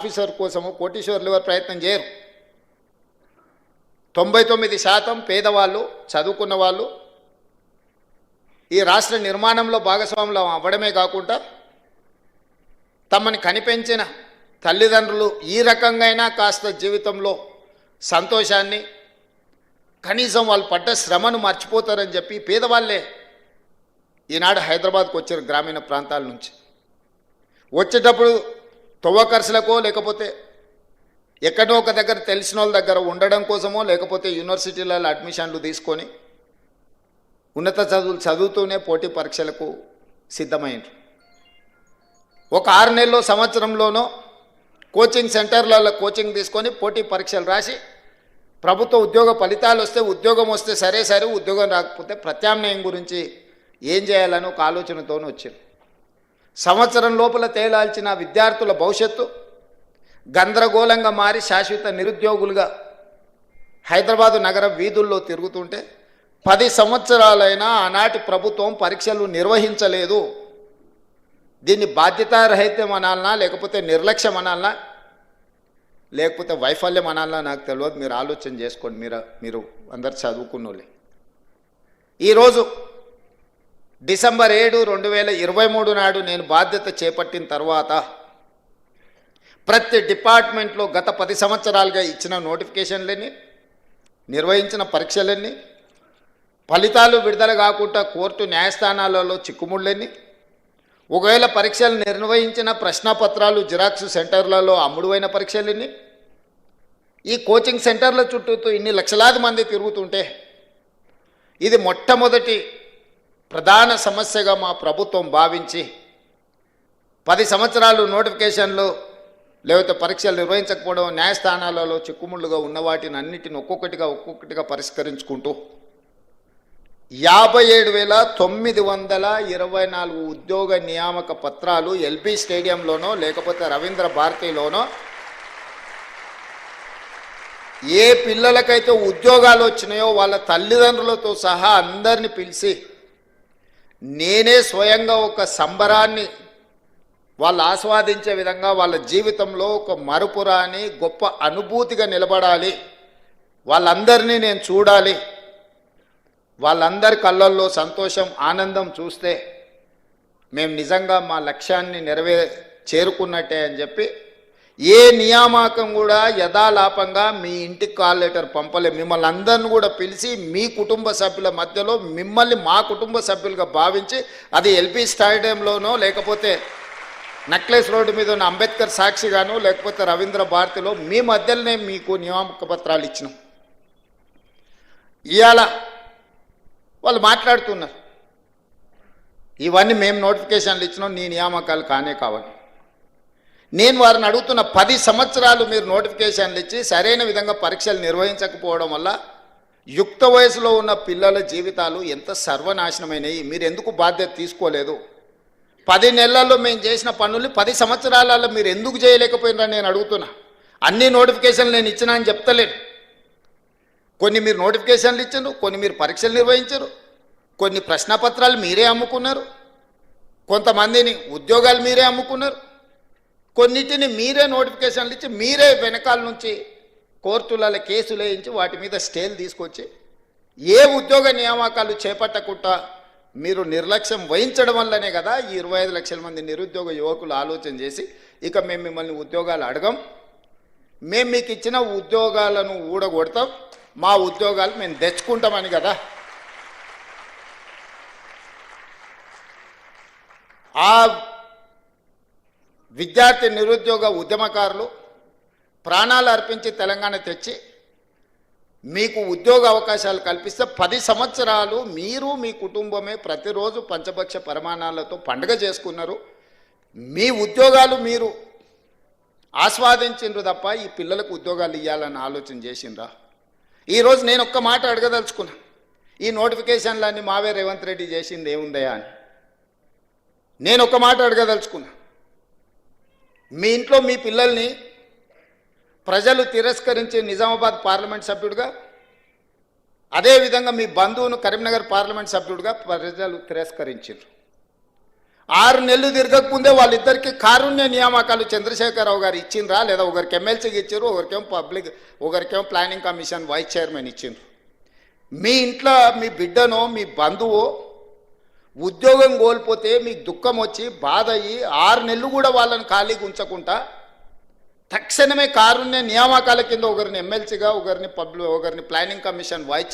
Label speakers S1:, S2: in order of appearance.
S1: Officer కోసము కోటీశ్వర్లు ఎవరు ప్రయత్నం చేయరు. 99% పేదవాళ్ళు, చదువుకున్న వాళ్ళు ఈ రాష్ట్ర నిర్మాణంలో భాగస్వాములు అవ్వడమే కాకుండా తమని కనిపెంచిన తల్లిదండ్రులు ఈ రకంగా కాస్త జీవితంలో సంతోషాన్ని, కనీసం వాళ్ళు పడ్డ శ్రమను మర్చిపోతారని చెప్పి పేదవాళ్ళే ఈనాడు హైదరాబాద్కు వచ్చారు. గ్రామీణ ప్రాంతాల నుంచి వచ్చేటప్పుడు తొవ్వ ఖర్చులకో, లేకపోతే ఎక్కడో ఒక దగ్గర తెలిసిన వాళ్ళ దగ్గర ఉండడం కోసమో, లేకపోతే యూనివర్సిటీలలో అడ్మిషన్లు తీసుకొని ఉన్నత చదువులు చదువుతూనే పోటీ పరీక్షలకు సిద్ధమైంది. ఒక 6 నెలల్లో, సంవత్సరంలోనో కోచింగ్ సెంటర్లలో కోచింగ్ తీసుకొని పోటీ పరీక్షలు రాసి ప్రభుత్వ ఉద్యోగ ఫలితాలు వస్తే, ఉద్యోగం వస్తే సరే, ఉద్యోగం రాకపోతే ప్రత్యామ్నాయం గురించి ఏం చేయాలని ఒక ఆలోచనతో వచ్చారు. సంవత్సరం లోపల తేలాల్చిన విద్యార్థుల భవిష్యత్తు గందరగోళంగా మారి శాశ్వత నిరుద్యోగులుగా హైదరాబాదు నగర వీధుల్లో తిరుగుతుంటే 10 సంవత్సరాలైనా ఆనాటి ప్రభుత్వం పరీక్షలు నిర్వహించలేదు. దీన్ని బాధ్యతారహిత్యం అనాలనా, లేకపోతే నిర్లక్ష్యం అనాలనా, లేకపోతే వైఫల్యం అనాలనా నాకు తెలియదు. మీరు ఆలోచన చేసుకోండి. మీరు అందరు చదువుకున్నోళ్ళే. ఈరోజు డిసెంబర్ 7, 2023 నాడు నేను బాధ్యత చేపట్టిన తర్వాత ప్రతి డిపార్ట్మెంట్లో గత 10 సంవత్సరాలుగా ఇచ్చిన నోటిఫికేషన్లన్నీ, నిర్వహించిన పరీక్షలన్నీ, ఫలితాలు విడుదల కాకుండా కోర్టు న్యాయస్థానాలలో చిక్కుముళ్ళన్నీ, ఒకవేళ పరీక్షలు నిర్వహించిన ప్రశ్నపత్రాలు జిరాక్స్ సెంటర్లలో అమ్ముడువైన పరీక్షలన్నీ, ఈ కోచింగ్ సెంటర్ల చుట్టూ ఇన్ని లక్షలాది మంది తిరుగుతుంటే ఇది మొట్టమొదటి ప్రధాన సమస్యగా మా ప్రభుత్వం భావించి 10 సంవత్సరాలు నోటిఫికేషన్లు లేకపోతే పరీక్షలు నిర్వహించకపోవడం, న్యాయస్థానాలలో చిక్కుముళ్ళుగా ఉన్న వాటిని అన్నిటిని ఒక్కొక్కటిగా పరిష్కరించుకుంటూ 57,924 ఉద్యోగ నియామక పత్రాలు ఎల్బీ స్టేడియంలోనో లేకపోతే రవీంద్ర భారతిలోనో ఏ పిల్లలకైతే ఉద్యోగాలు వచ్చినాయో వాళ్ళ తల్లిదండ్రులతో సహా అందరినీ పిలిచి నేనే స్వయంగా ఒక సంబరాన్ని వాళ్ళు ఆస్వాదించే విధంగా వాళ్ళ జీవితంలో ఒక మరుపురాని గొప్ప అనుభూతిగా నిలబడాలి, వాళ్ళందరినీ నేను చూడాలి, వాళ్ళందరి కళ్ళల్లో సంతోషం, ఆనందం చూస్తే మేము నిజంగా మా లక్ష్యాన్ని చేరుకున్నట్టే అని చెప్పి ఏ నియామకం కూడా యథాలాపంగా మీ ఇంటికి కాల్ లెటర్ పంపలే. మిమ్మల్ని అందరిని కూడా పిలిచి మీ కుటుంబ సభ్యుల మధ్యలో మిమ్మల్ని మా కుటుంబ సభ్యులుగా భావించి, అది ఎల్బీ స్టేడియంలోనో లేకపోతే నక్లెస్ రోడ్డు మీద ఉన్న అంబేద్కర్ సాక్షిగానో లేకపోతే రవీంద్ర భారతిలో మీ మధ్యలోనే మీకు నియామక పత్రాలు ఇచ్చినాం. ఇవాళ వాళ్ళు మాట్లాడుతున్నారు, ఇవన్నీ మేము నోటిఫికేషన్లు ఇచ్చినాం, నీ నియామకాలు కానే కావాలి. నేను వారిని అడుగుతున్న 10 సంవత్సరాలు మీరు నోటిఫికేషన్లు ఇచ్చి సరైన విధంగా పరీక్షలు నిర్వహించకపోవడం వల్ల యుక్త వయసులో ఉన్న పిల్లల జీవితాలు ఎంత సర్వనాశనమైనవి. మీరు ఎందుకు బాధ్యత తీసుకోలేదు? 10 నెలల్లో మేము చేసిన పనులు 10 సంవత్సరాలలో మీరు ఎందుకు చేయలేకపోయినారని నేను అడుగుతున్నా. అన్ని నోటిఫికేషన్లు నేను ఇచ్చినా అని చెప్తలేను. కొన్ని మీరు నోటిఫికేషన్లు ఇచ్చారు, కొన్ని మీరు పరీక్షలు నిర్వహించారు, కొన్ని ప్రశ్నపత్రాలు మీరే అమ్ముకున్నారు, కొంతమందిని ఉద్యోగాలు మీరే అమ్ముకున్నారు, కొన్నిటిని మీరే నోటిఫికేషన్లు ఇచ్చి మీరే వెనకాల నుంచి కోర్టులలో కేసులు వేయించి వాటి మీద స్టేలు తీసుకొచ్చి ఏ ఉద్యోగ నియామకాలు చేపట్టకుండా మీరు నిర్లక్ష్యం వహించడం వల్లనే కదా ఈ 25 లక్షల మంది నిరుద్యోగ యువకులు ఆలోచన చేసి ఇక మేము మిమ్మల్ని ఉద్యోగాలు అడగం, మేము మీకు ఇచ్చిన ఉద్యోగాలను ఊడగొడతాం, మా ఉద్యోగాలు మేము తెచ్చుకుంటామని కదా ఆ విద్యార్థి నిరుద్యోగ ఉద్యమకారులు ప్రాణాలు అర్పించి తెలంగాణ తెచ్చి మీకు ఉద్యోగ అవకాశాలు కల్పిస్తే 10 సంవత్సరాలు మీరు మీ కుటుంబమే ప్రతిరోజు పంచభక్ష పరిమాణాలతో పండుగ చేసుకున్నారు. మీ ఉద్యోగాలు మీరు ఆస్వాదించిండ్రు తప్ప ఈ పిల్లలకు ఉద్యోగాలు ఇవ్వాలని ఆలోచన చేసిండ్రా? ఈరోజు నేను ఒక్క మాట అడగదలుచుకున్నా, ఈ నోటిఫికేషన్లన్నీ మావే రేవంత్ రెడ్డి చేసింది ఏముందయా అని నేను ఒక్క మాట అడగదలుచుకున్నా. మీ ఇంట్లో మీ పిల్లల్ని ప్రజలు తిరస్కరించి నిజామాబాద్ పార్లమెంట్ సభ్యుడిగా, అదేవిధంగా మీ బంధువును కరీంనగర్ పార్లమెంట్ సభ్యుడిగా ప్రజలు తిరస్కరించారు. 6 నెలలు తిరగకముందే వాళ్ళిద్దరికి కారుణ్య నియామకాలు చంద్రశేఖరరావు గారు ఇచ్చిండ్రా, లేదా ఒకరికి ఎమ్మెల్సీకి ఇచ్చారు, ఒకరికేమో ప్లానింగ్ కమిషన్ వైస్ చైర్మన్ ఇచ్చిండ్రు. మీ ఇంట్లో మీ బిడ్డనో మీ బంధువో ఉద్యోగం కోల్పోతే మీకు దుఃఖం వచ్చి బాధ అయ్యి 6 నెలలు కూడా వాళ్ళని ఖాళీగా ఉంచకుండా తక్షణమే కారుణ్య నియామకాల కింద ఒకరిని ఎమ్మెల్సీగా, ఒకరిని ప్లానింగ్ కమిషన్ వైస్